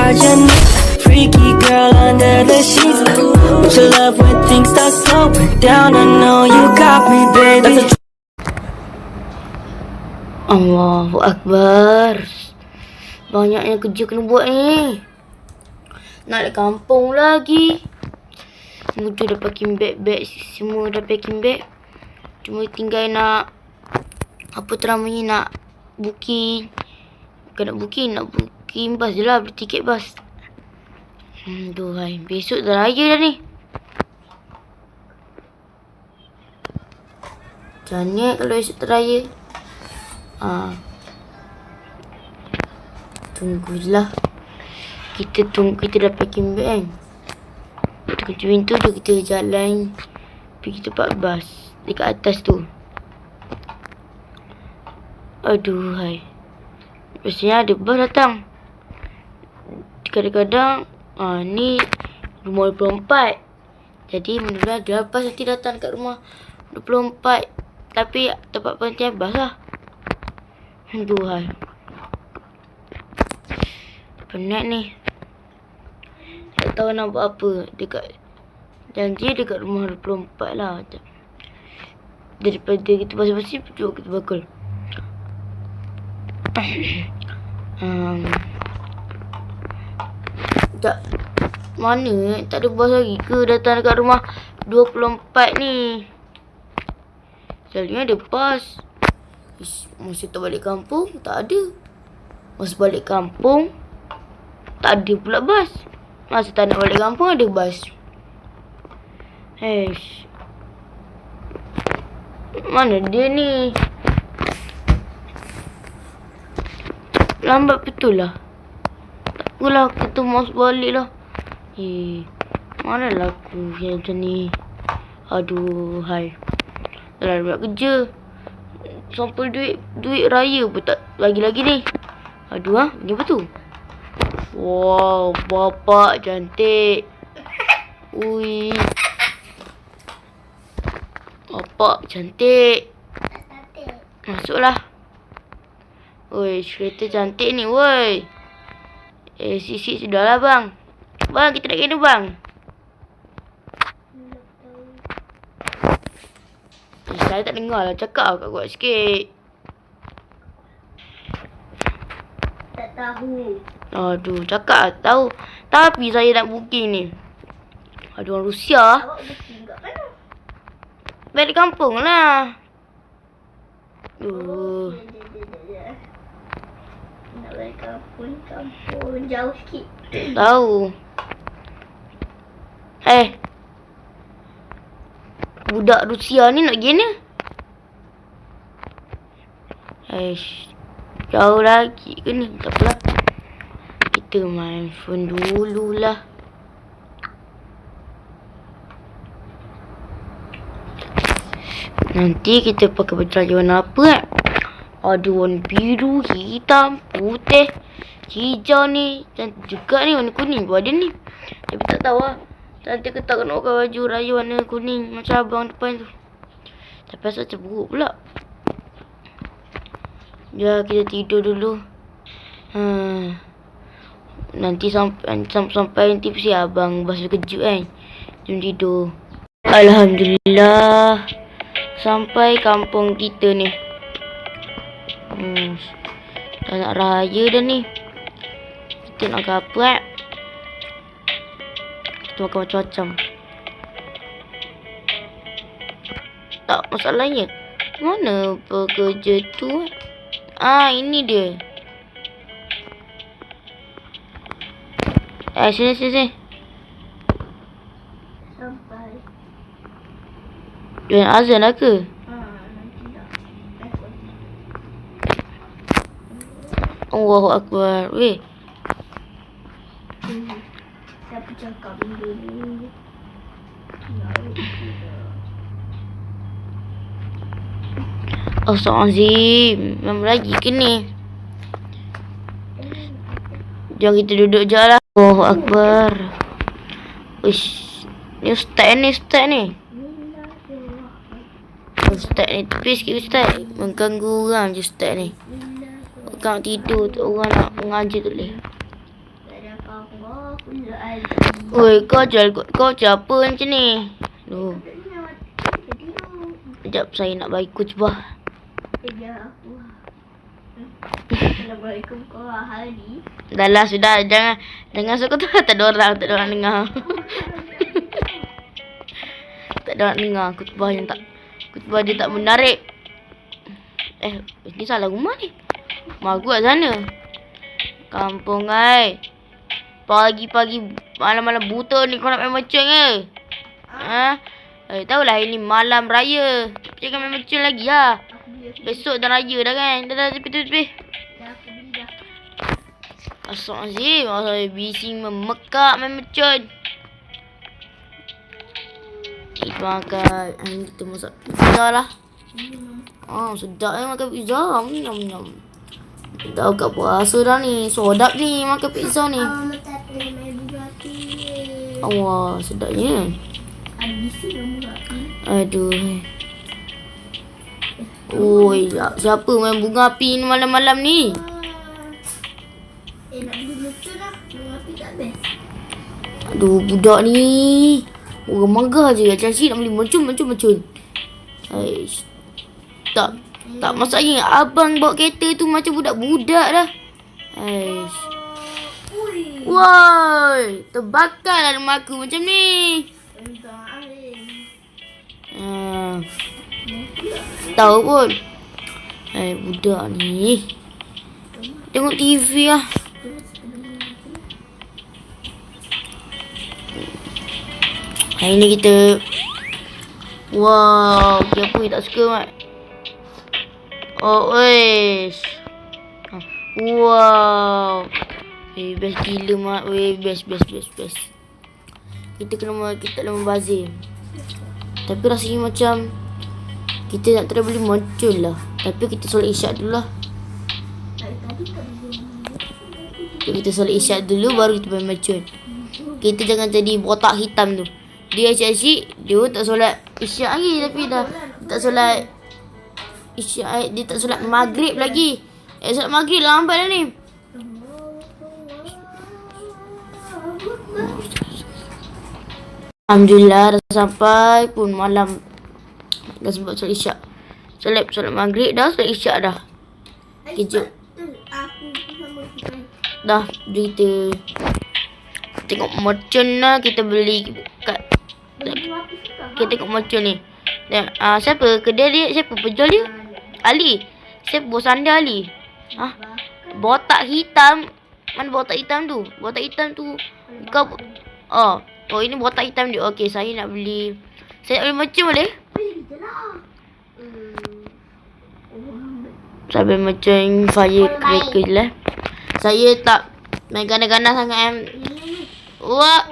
project. Freaky girl under the sheets. Don't you love when things start slowing down? I know you got me, baby. Allahu Akbar. Banyaknya kerja kena buat ni. Nak balik kampung lagi. Semua tu dah packing beg-beg. Semua dah packing beg. Cuma tinggal nak apa tu namanya, nak booking. Bukan nak booking bas je lah. Beli tiket bas. Duhai, besok dah raya dah ni. Macam mana kalau esok dah raya? Tunggulah. Kita dah packing bag kan. Kita kunci pintu tu, kita jalan pergi tempat bas dekat atas tu. Aduh hai. Biasanya ada bas datang. Kadang-kadang ni rumah 24. Jadi mudah-mudahan ada bas nanti datang dekat rumah 24. Tapi tempat penting bas lah. Aduh hai. Penat ni. Tak tahu nak buat apa. Janji dekat rumah 24 lah. Daripada kita basi-basi, cuba kita bakul. Tak. Mana? Tak ada bas lagi ke datang dekat rumah 24 ni? Selalunya ada bas. Masa tak balik kampung, tak ada. Masa balik kampung, tak ada pula bas. Masa tak nak balik kampung, ada bas. Mana dia ni? Lambat betul lah. Tak apalah, kita masuk balik lah. Mana lah aku yang macam ni? Aduh, hai. Dah nak kerja. Sampai duit raya pun tak lagi-lagi ni. Aduh, ni apa tu? Wow, bapak cantik. Ui. Bapak cantik. Masuklah. Oi, kereta cantik ni, woi. Sisi sudahlah bang. Bang, kita nak kena bang. Saya tak dengar lah cakap, kat kuat sikit. Tak tahu. Aduh, cakap lah tahu. Tapi saya nak booking ni. Aduh, orang Rusia. Awak booking kat mana? Balik kampung lah. Aduh. Nak balik kampung jauh sikit. Tahu. Budak Rusia ni nak gini? Jauh lagi ke ni? Tak apalah. Kita main phone dululah. Nanti kita pakai baju raja warna apa Ada warna biru, hitam, putih, hijau ni. Cantik juga ni, warna kuning pun ada ni. Tapi tak tahu lah. Nanti kita tak kena pakai baju raya warna kuning macam abang depan tu. Tapi asal terburuk pula. Ya, kita tidur dulu. Nanti sampai nanti pasti abang basuh kejut kan. Jom tidur. Alhamdulillah. Sampai kampung kita ni. Dah nak raya dah ni. Kita nak makan apa Kita makan macam-macam. Tak, masalahnya mana pekerja tu? Ini dia. Sini. Sampai. Dia azan lah ke? Nanti dah. Allahu Akbar. Weh. Siapa cakap benda ni? Astagfirullahaladzim. Memang lagi ke ni? Jom kita duduk je lah. Allahu Akbar. Uish. Ni ustaz ni. Ustaz ni tepi sikit ustaz. Mengganggu orang je ustaz ni. Orang tidur tu, orang nak mengajar tu boleh. Tak ada apa-apa. Allah pula Ali. Oi, kau apa macam ni? Duh. Sekejap saya nak bagi kutbah. Kerja aku. Assalamualaikum kau hari. Dah lah, sudah. Jangan suka tu. Tak ada orang dengar. Tak ada orang dengar. Kutbah dia tak menarik. Ni salah rumah ni. Rumah aku kat sana. Kampung ai. Pagi-pagi malam-malam buta ni kau nak main mercun ke? Tahulah ini malam raya. Jangan main mercun lagi lah. Besok dah raya dah kan. Dah tepi. Dah aku beli dah. Asyik bising memekak main mercun. Kita makan. Kita masak pizza lah. Sedap makan pizza. Nyam. Tahu kat puasa dah ni. Sedap ni makan pizza ni. Tak boleh main bugatti. Allah, sedapnya. Habis yang bugatti. Aduh. Oi, siapa main bunga api ni malam-malam ni? Nak beli mercun lah. Bugatti tak best. Aduh, budak ni. Orang mangga je. Cik nak beli mercun. Aish. Tak masalahnya abang bawa kereta tu macam budak-budak dah. Aish. Woi, terbakar lah rumah aku macam ni. Tahu pun. Budak ni. Tengok TV lah. Hari ni kita. Wow, siapa yang tak suka mat? Wesh. Wow. Best gila mat. Best. Kita tak membazir. Tapi rasanya macam kita nak try beli mercun lah. Tapi kita solat isyak dulu lah. Kita solat isyak dulu baru kita main mercun. Kita jangan jadi botak hitam tu. Dia asyik dia tak solat isyak lagi. Tapi dah tak solat isyak. Dia tak solat maghrib lagi. Solat maghrib lambat dah ni. Alhamdulillah dah sampai pun malam. Dah sempat solat isyak. Solat maghrib dah, solat isyak dah. Kejap. Aku sama kita. Dah kita tengok mercun lah. Kita beli kat kita tengok mercun ni. Siapa kedai dia? Siapa penjual dia? Ali. Siapa bos anda Ali? Botak hitam. Mana botak hitam tu? Botak hitam tu kau. Oh ini botak hitam dia. Okey, saya nak beli. Saya nak beli mercun boleh? Saya beli mercun firecracker lah. Saya tak main ganas-ganas sangat Wah.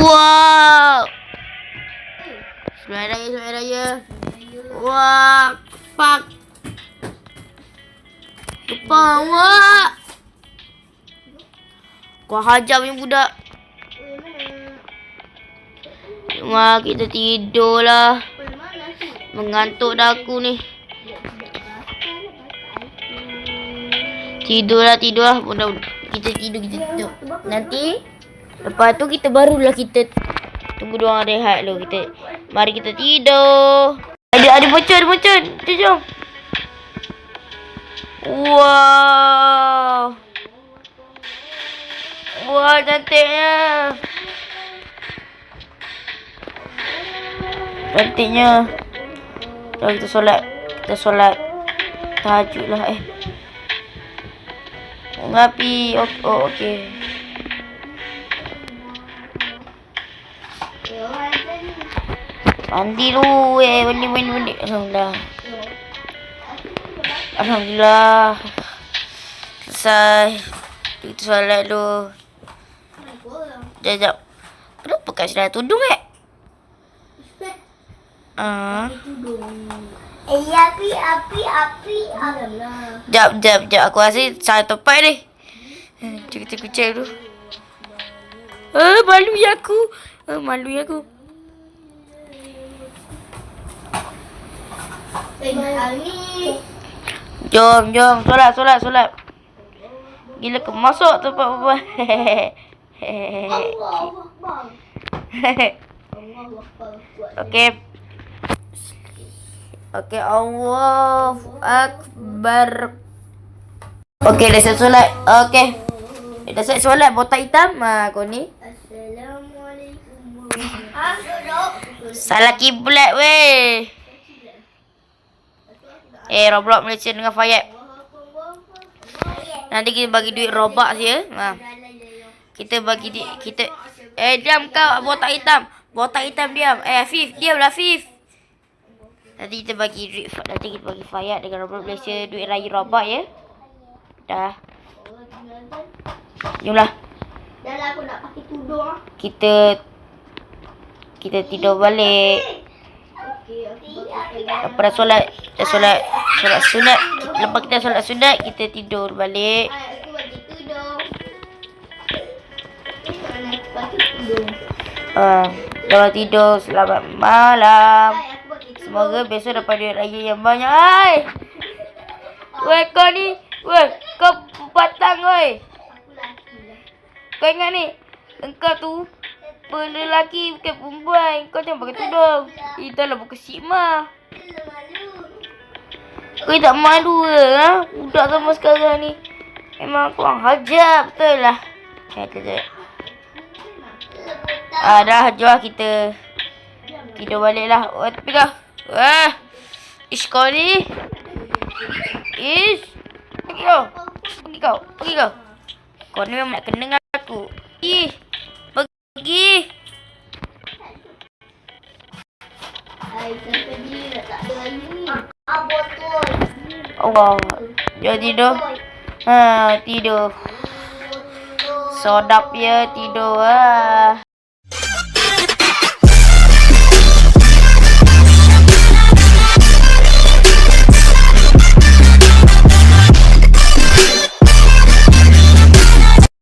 Wow. Selamat raya. Wah, pak. Kepang, wah. Kau hajar punya budak. Wah, kita tidur lah. Mengantuk dah aku ni. Tidur lah. Kita tidur. Nanti lepas tu kita barulah kita tunggu diorang rehat dulu. Mari kita tidur. Ada mercun. Jom. Wow. Wah, cantiknya. Kita solat tahajud lah. Ngapi. Okey. Mandi dulu. Mandi. Alhamdulillah. Selesai. Kita solat dulu. Sekejap. Kenapa kat sini ada tudung Api. Sekejap. Aku rasa salah tempat ni. Kita cek dulu. Malu ya aku. Jom. Solat. Gila ke masuk tempat perempuan. Allahu Akbar. Allahu Akbar. Okey, Allahu Akbar. Okey, dah siap solat. Okey. Dah siap solat botak hitam. Kau ni. Assalamualaikum warahmatullahi. Salah kiblat weh. Roblox Malaysia dengan Fayat. Nanti kita bagi duit Robux dia. Kita bagi kita diam kau botak hitam. Botak hitam diam. Afif, diamlah Afif. Nanti kita bagi duit. Nanti kita bagi Fayat dengan Roblox Malaysia duit raya Robux ya. Dah. Jomlah. Dah lah, aku nak pakai tudung. Kita tidur balik. Okey, aku pakai. Lepas solat sunat. Lepas kita solat sunat, kita tidur balik. Aku bagi tudung. Aku pakai tudung. Kalau tidur selamat malam. Semoga besok dapat duit raya yang banyak. Hai. Weh kau ni. Weh kau batang weh. Kau ingat ni. Engkau tu lelaki bukan perempuan. Kau jangan pakai tudung. Itulah bukan sikmah. Kau tak malu ke? Budak sama sekarang ni. Memang kurang hajar. Betul lah. Kata. Dah jom kita tidur balik lah. Tapi kau Ish kau ni. Ish Pergi kau Kau ni memang nak kena dengan aku. Pergi Sampai dia dah tak ada lagi ni. Botol. Allah. Jom tidur. Tidur. Sodap ya tidur.